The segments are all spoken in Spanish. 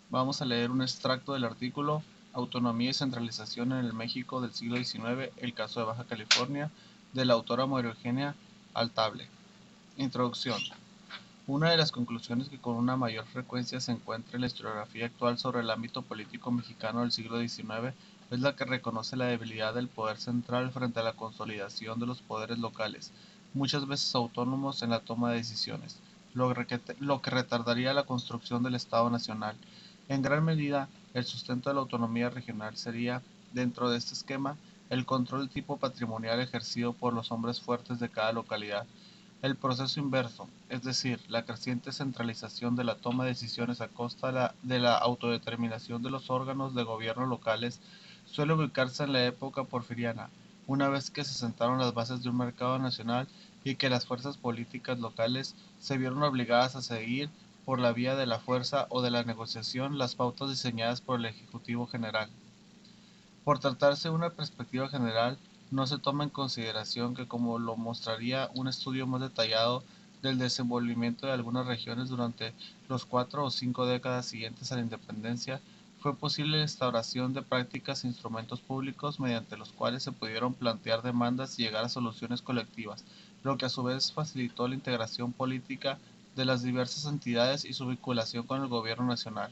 Vamos a leer un extracto del artículo Autonomía y centralización en el México del siglo XIX, el caso de Baja California, de la autora María Eugenia Altable. Introducción. Una de las conclusiones que con una mayor frecuencia se encuentra en la historiografía actual sobre el ámbito político mexicano del siglo XIX es la que reconoce la debilidad del poder central frente a la consolidación de los poderes locales, muchas veces autónomos en la toma de decisiones, lo que retardaría la construcción del Estado Nacional. En gran medida, el sustento de la autonomía regional sería, dentro de este esquema, el control de tipo patrimonial ejercido por los hombres fuertes de cada localidad. El proceso inverso, es decir, la creciente centralización de la toma de decisiones a costa de la autodeterminación de los órganos de gobierno locales, suele ubicarse en la época porfiriana, una vez que se sentaron las bases de un mercado nacional y que las fuerzas políticas locales se vieron obligadas a seguir por la vía de la fuerza o de la negociación las pautas diseñadas por el Ejecutivo General. Por tratarse de una perspectiva general, no se toma en consideración que, como lo mostraría un estudio más detallado del desenvolvimiento de algunas regiones durante los 4 o 5 décadas siguientes a la independencia, fue posible la instauración de prácticas e instrumentos públicos mediante los cuales se pudieron plantear demandas y llegar a soluciones colectivas, lo que a su vez facilitó la integración política de las diversas entidades y su vinculación con el gobierno nacional.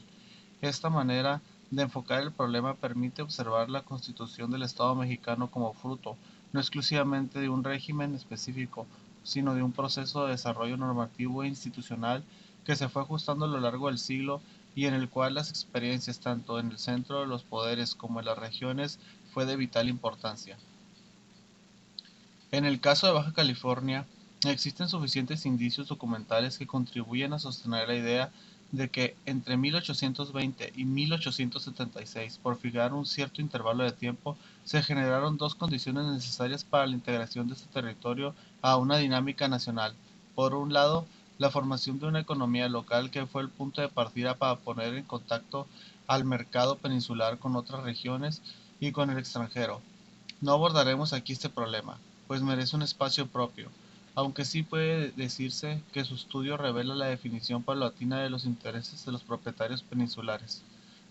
Esta manera de enfocar el problema permite observar la constitución del Estado mexicano como fruto, no exclusivamente de un régimen específico, sino de un proceso de desarrollo normativo e institucional que se fue ajustando a lo largo del siglo y en el cual las experiencias tanto en el centro de los poderes como en las regiones fue de vital importancia. En el caso de Baja California, existen suficientes indicios documentales que contribuyen a sostener la idea de que entre 1820 y 1876, por fijar un cierto intervalo de tiempo, se generaron dos condiciones necesarias para la integración de este territorio a una dinámica nacional. Por un lado, la formación de una economía local que fue el punto de partida para poner en contacto al mercado peninsular con otras regiones y con el extranjero. No abordaremos aquí este problema, pues merece un espacio propio, aunque sí puede decirse que su estudio revela la definición paulatina de los intereses de los propietarios peninsulares,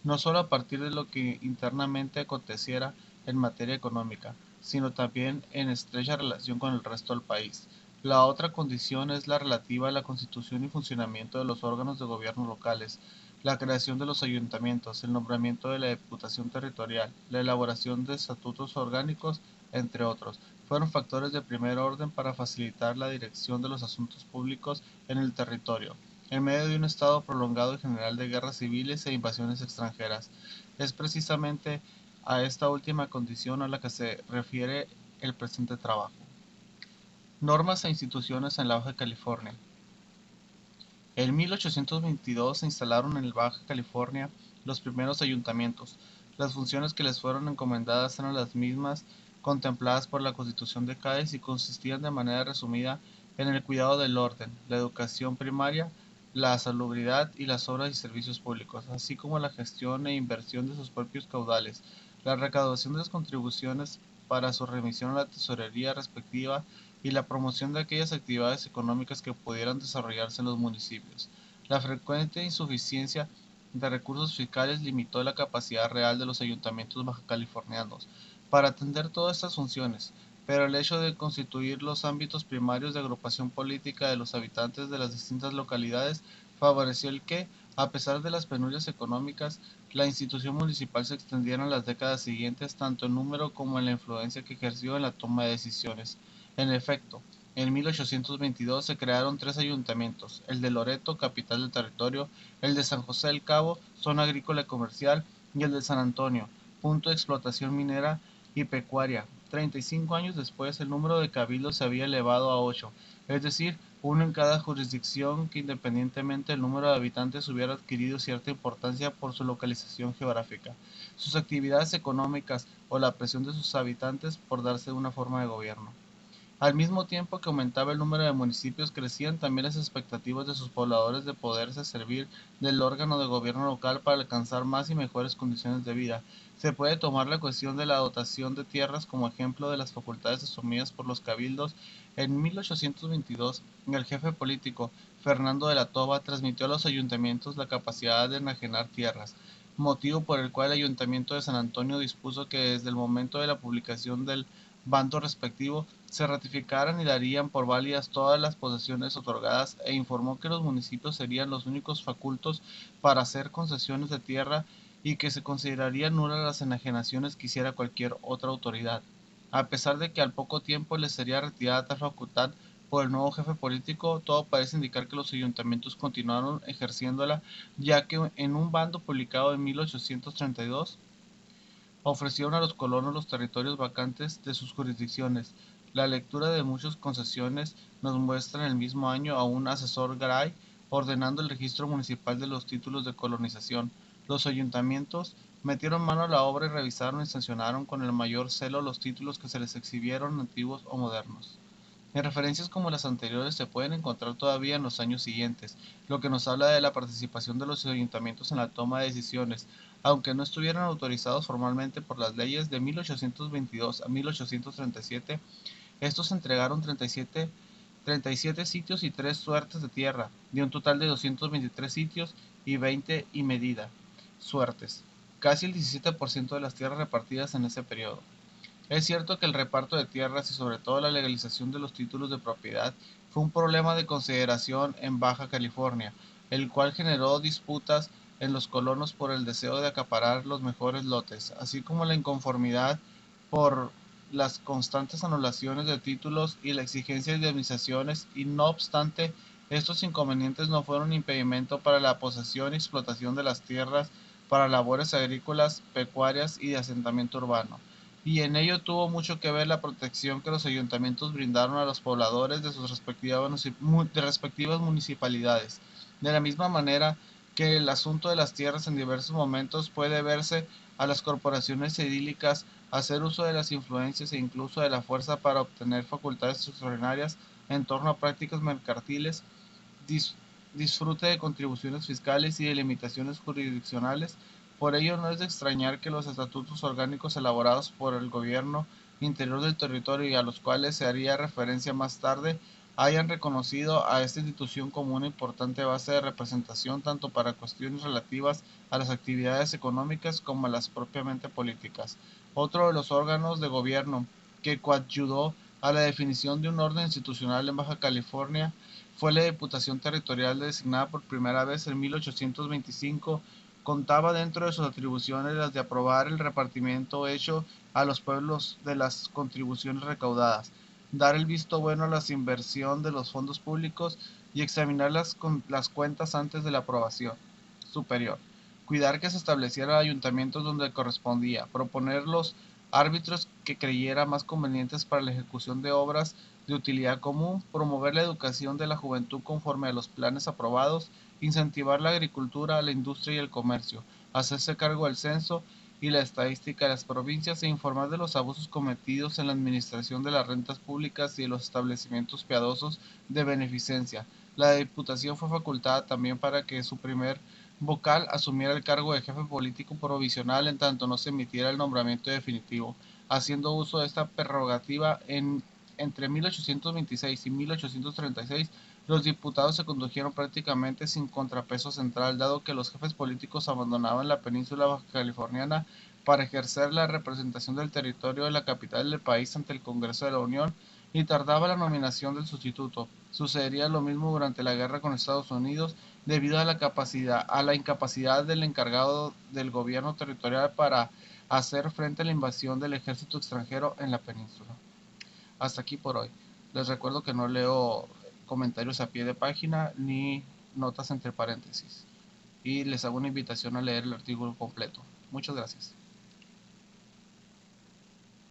no solo a partir de lo que internamente aconteciera en materia económica, sino también en estrecha relación con el resto del país. La otra condición es la relativa a la constitución y funcionamiento de los órganos de gobierno locales, la creación de los ayuntamientos, el nombramiento de la Diputación Territorial, la elaboración de estatutos orgánicos, entre otros, fueron factores de primer orden para facilitar la dirección de los asuntos públicos en el territorio, en medio de un estado prolongado y general de guerras civiles e invasiones extranjeras. Es precisamente a esta última condición a la que se refiere el presente trabajo. Normas e instituciones en la Baja California. En 1822 se instalaron en Baja California los primeros ayuntamientos. Las funciones que les fueron encomendadas eran las mismas contempladas por la Constitución de Cádiz y consistían de manera resumida en el cuidado del orden, la educación primaria, la salubridad y las obras y servicios públicos, así como la gestión e inversión de sus propios caudales, la recaudación de las contribuciones para su remisión a la tesorería respectiva y la promoción de aquellas actividades económicas que pudieran desarrollarse en los municipios. La frecuente insuficiencia de recursos fiscales limitó la capacidad real de los ayuntamientos bajacalifornianos para atender todas estas funciones, pero el hecho de constituir los ámbitos primarios de agrupación política de los habitantes de las distintas localidades favoreció el que, a pesar de las penurias económicas, la institución municipal se extendiera en las décadas siguientes tanto en número como en la influencia que ejerció en la toma de decisiones. En efecto, en 1822 se crearon tres ayuntamientos: el de Loreto, capital del territorio; el de San José del Cabo, zona agrícola y comercial; y el de San Antonio, punto de explotación minera y pecuaria. 35 años después, el número de cabildos se había elevado a 8, es decir, uno en cada jurisdicción, que independientemente del número de habitantes hubiera adquirido cierta importancia por su localización geográfica, sus actividades económicas o la presión de sus habitantes por darse una forma de gobierno. Al mismo tiempo que aumentaba el número de municipios, crecían también las expectativas de sus pobladores de poderse servir del órgano de gobierno local para alcanzar más y mejores condiciones de vida. Se puede tomar la cuestión de la dotación de tierras como ejemplo de las facultades asumidas por los cabildos. En 1822, el jefe político, Fernando de la Toba, transmitió a los ayuntamientos la capacidad de enajenar tierras, motivo por el cual el Ayuntamiento de San Antonio dispuso que desde el momento de la publicación del bando respectivo se ratificaran y darían por válidas todas las posesiones otorgadas e informó que los municipios serían los únicos facultos para hacer concesiones de tierra y que se considerarían nulas las enajenaciones que hiciera cualquier otra autoridad. A pesar de que al poco tiempo les sería retirada tal facultad por el nuevo jefe político, todo parece indicar que los ayuntamientos continuaron ejerciéndola, ya que en un bando publicado en 1832 ofrecieron a los colonos los territorios vacantes de sus jurisdicciones. La lectura de muchas concesiones nos muestra en el mismo año a un asesor Garay ordenando el registro municipal de los títulos de colonización. Los ayuntamientos metieron mano a la obra y revisaron y sancionaron con el mayor celo los títulos que se les exhibieron, antiguos o modernos. En referencias como las anteriores se pueden encontrar todavía en los años siguientes, lo que nos habla de la participación de los ayuntamientos en la toma de decisiones, aunque no estuvieran autorizados formalmente por las leyes de 1822 a 1837. Estos entregaron 37 sitios y 3 suertes de tierra, de un total de 223 sitios y 20 y medida suertes, casi el 17% de las tierras repartidas en ese periodo. Es cierto que el reparto de tierras y sobre todo la legalización de los títulos de propiedad fue un problema de consideración en Baja California, el cual generó disputas en los colonos por el deseo de acaparar los mejores lotes, así como la inconformidad por las constantes anulaciones de títulos y la exigencia de indemnizaciones, y no obstante, estos inconvenientes no fueron impedimento para la posesión y explotación de las tierras para labores agrícolas, pecuarias y de asentamiento urbano, y en ello tuvo mucho que ver la protección que los ayuntamientos brindaron a los pobladores de sus respectivas municipalidades. De la misma manera que el asunto de las tierras en diversos momentos puede verse a las corporaciones edílicas hacer uso de las influencias e incluso de la fuerza para obtener facultades extraordinarias en torno a prácticas mercantiles, disfrute de contribuciones fiscales y de limitaciones jurisdiccionales. Por ello, no es de extrañar que los estatutos orgánicos elaborados por el gobierno interior del territorio y a los cuales se haría referencia más tarde hayan reconocido a esta institución como una importante base de representación tanto para cuestiones relativas a las actividades económicas como a las propiamente políticas. Otro de los órganos de gobierno que coadyuvó a la definición de un orden institucional en Baja California fue la Diputación Territorial, designada por primera vez en 1825. Contaba dentro de sus atribuciones las de aprobar el repartimiento hecho a los pueblos de las contribuciones recaudadas, dar el visto bueno a la inversión de los fondos públicos y examinar las cuentas antes de la aprobación superior, cuidar que se establecieran ayuntamientos donde correspondía, proponer los árbitros que creyera más convenientes para la ejecución de obras de utilidad común, promover la educación de la juventud conforme a los planes aprobados, incentivar la agricultura, la industria y el comercio, hacerse cargo del censo y la estadística de las provincias e informar de los abusos cometidos en la administración de las rentas públicas y de los establecimientos piadosos de beneficencia. La Diputación fue facultada también para que su primer vocal asumiera el cargo de jefe político provisional en tanto no se emitiera el nombramiento definitivo, haciendo uso de esta prerrogativa entre 1826 y 1836. Los diputados se condujeron prácticamente sin contrapeso central, dado que los jefes políticos abandonaban la península baja californiana para ejercer la representación del territorio de la capital del país ante el Congreso de la Unión, y tardaba la nominación del sustituto. Sucedería lo mismo durante la guerra con Estados Unidos, debido a la incapacidad del encargado del gobierno territorial para hacer frente a la invasión del ejército extranjero en la península. Hasta aquí por hoy. Les recuerdo que no leo comentarios a pie de página ni notas entre paréntesis. Y les hago una invitación a leer el artículo completo. Muchas gracias.